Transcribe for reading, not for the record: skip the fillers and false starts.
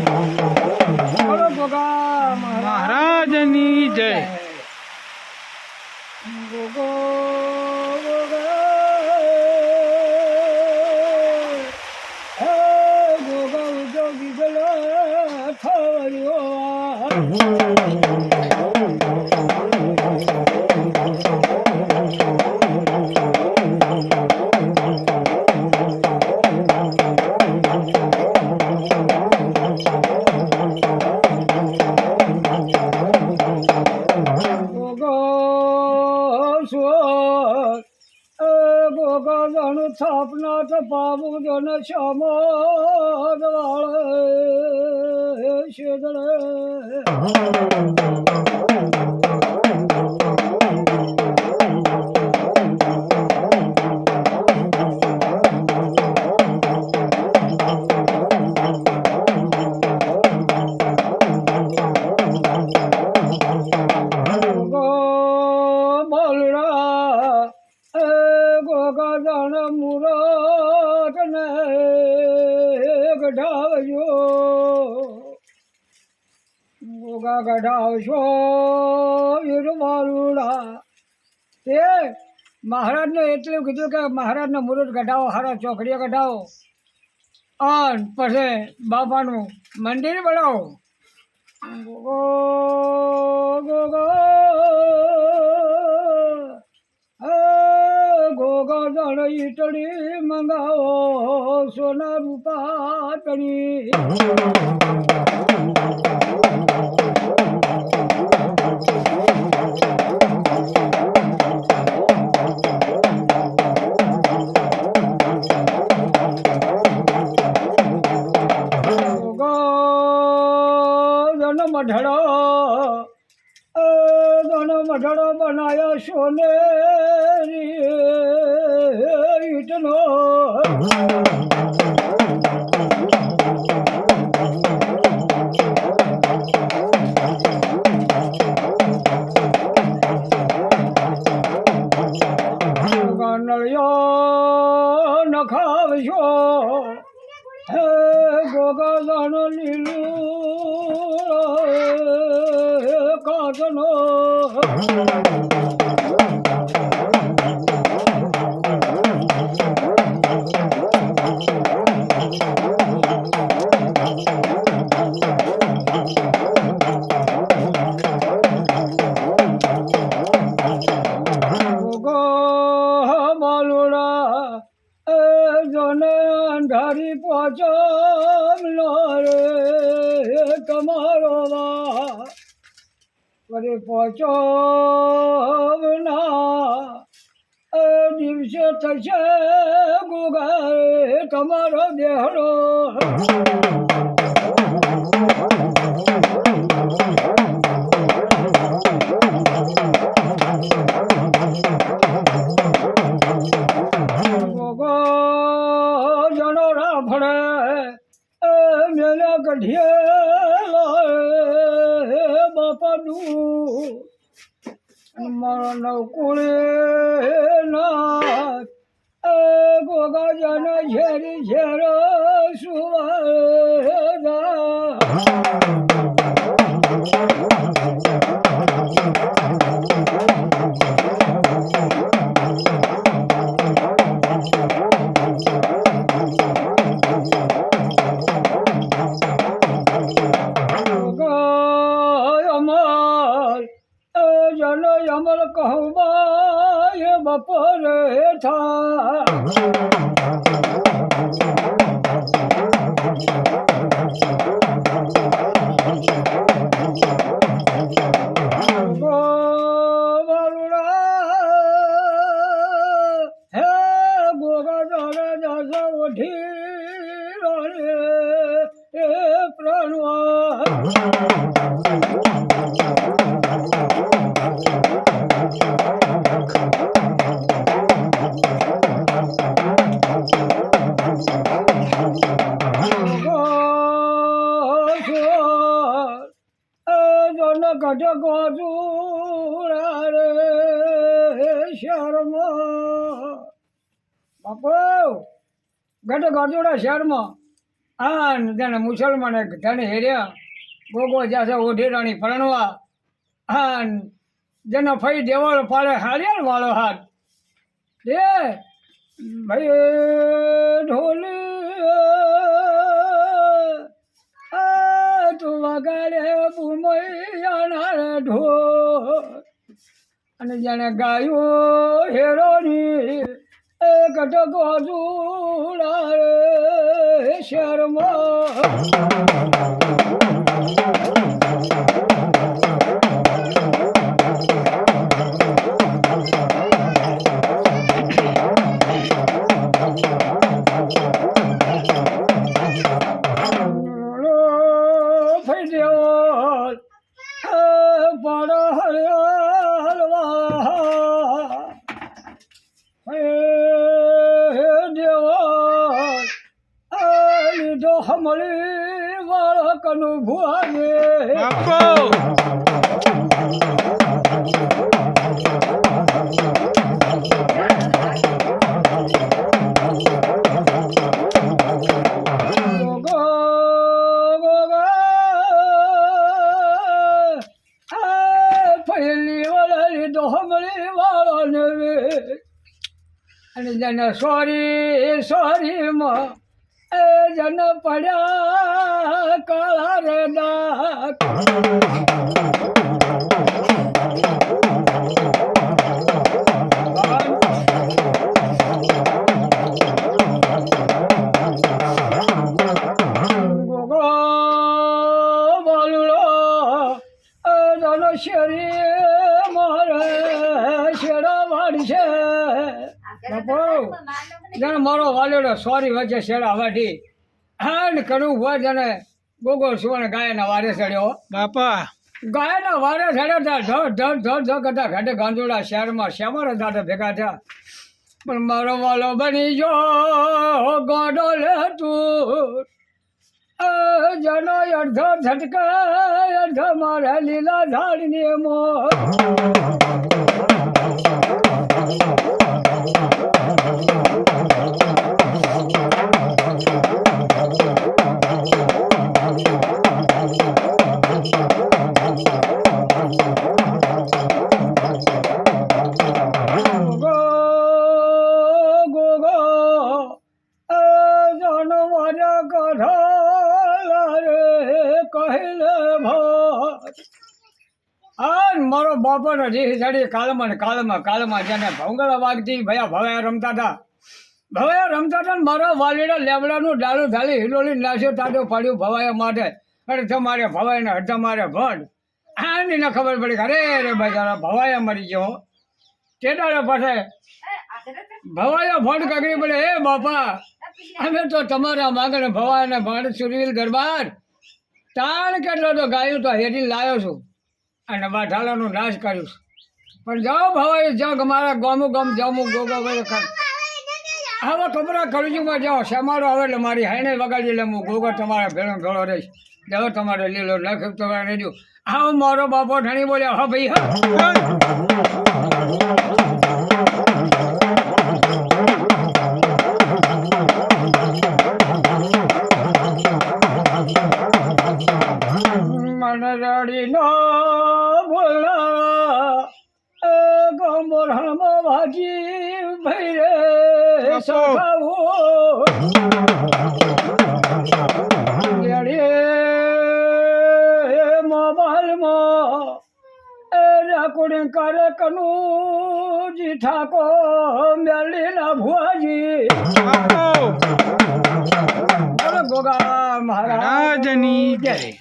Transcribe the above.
બોલો ગોગા મહારાજની જય. ગોગો ગોગા ઉદ્યોગી ગલો ગોગા સ્થાપના તો પાવું જન શ્યામા વાળે શેદળે મુરત ને ગઢાવજો ગોગા ગઢાવશો મારુડા તે મહારાજને એટલું કીધું કે મહારાજને મુરત ગઢાવો હારા ચોકડીઓ ગઢાવો અને પછી બાપાનું મંદિર બનાવો ગોગા જાણ ઈટડી મંગાવો સોના રૂપા તણી મઢડો મઢડો બનાયા સોને ઈટનો નળિયો નખાવશો હે ગોગા દાનો લીલું કાચનો અંધારી પહોંચો રે તમારો વરે પહોંચો ના દિવસે થશે ગોગા તમારો દેહડો મેલા કઢિયા બાપાનું મારા નવકુળે ના ગોગા જન ઝેરી ઝેર સુવા અમર કહું બપોરે થા હે ગોગા દાડે દાસા ઓઠી એ પ્રાણવા ઘટક રે શહેરમાં બાપુ ઘટક શહેરમાં આન જેને મુસલમાને ધન હેર્યા ગોગો જાશે ઓઢી રાણી પરણવા આન જેનો ફઈ દેવાળો પાડે હારિયાર વાળો હાથ એ ભાઈ ઢોલી તું વગાડે ભૂમૈયાના ઢોલ અને જેને ગાયું હેરોની એક ટકો જોડા રે શહેરમાં ફઈ દેવલ પાડો હરિયાલવા દેવલ લીધો હમળી બાળકનું ભુવાને બાપો અને જન સોરી સોરીમાં એ જન પડ્યા કાળા રે દાખ ગોગો બોલુડો જન શરીર મારે શેડા વાળશે બાપો જાણે મારો વાલેડો સોરી વચ્ચે શેડા વાઢી હા ને કરવું હોય જાણે ગોગો સુવર્ણ ગાયના વારે ચડ્યો બાપા ગાયના વારે ચડ્યો ત્યાં ધડ ધડ ધડ ધડ કરતા ઘાટે ગાંધોડા શહેરમાં શ્યામારા દાદા ભેગા થયા પણ મારો વાલો બની ગયો ગોડો લે તું જનો અડધો ઝટકાય અડધો મારે લીલા ઝાડની મોર મારો બાપાનો જી ચડી કાળમાં ને કાળમાં જેને ભોંગળા વાગતી ભયા ભવાયા રમતા હતા ને મારો વાલીડો લેબડાનું ડાળું થાલી હિલોલી નાસ્યો તાડો પાડ્યું ભવાયા માટે અરે તમારે ભવાય ને તમારે ભણ આની ન ખબર પડી અરે રે બજારા ભવાયા મરી ગયો કેદાડે પાસે ભવાયા ભણ કગડી પડે હે બાપા અમે તો તમારા માગણે ભવાય ને ભણ સુરવીલ દરબાર તાણ કેટલો તો ગાયું તો હેરી લાવ્યો છું અને વાઢાલાનો નાશ કર્યું પણ જાઓ ભવાઈ જાઓ મારા ગામું ગામ જામું ગોગા હવે કપરા કળજુમાં જાઓ શેમાડો આવે એટલે મારી હાઈને વગાડી એટલે હું ગોગો તમારા ભેળો ભેળો રહીશ જાઓ તમારે લીલો લખ તમારે રહેજો હા મારો બાપો ઠણી બોલ્યા હા ભાઈ હા રડી નો બોલા ગોમર હમ ભાજી ભાઈ રે સખાવો મોબાઈલમાં રેકોર્ડિંગ કરે કનુજી ઠાકો મેલીના ભુવાજી ગોગા મહારાજ રાજની જય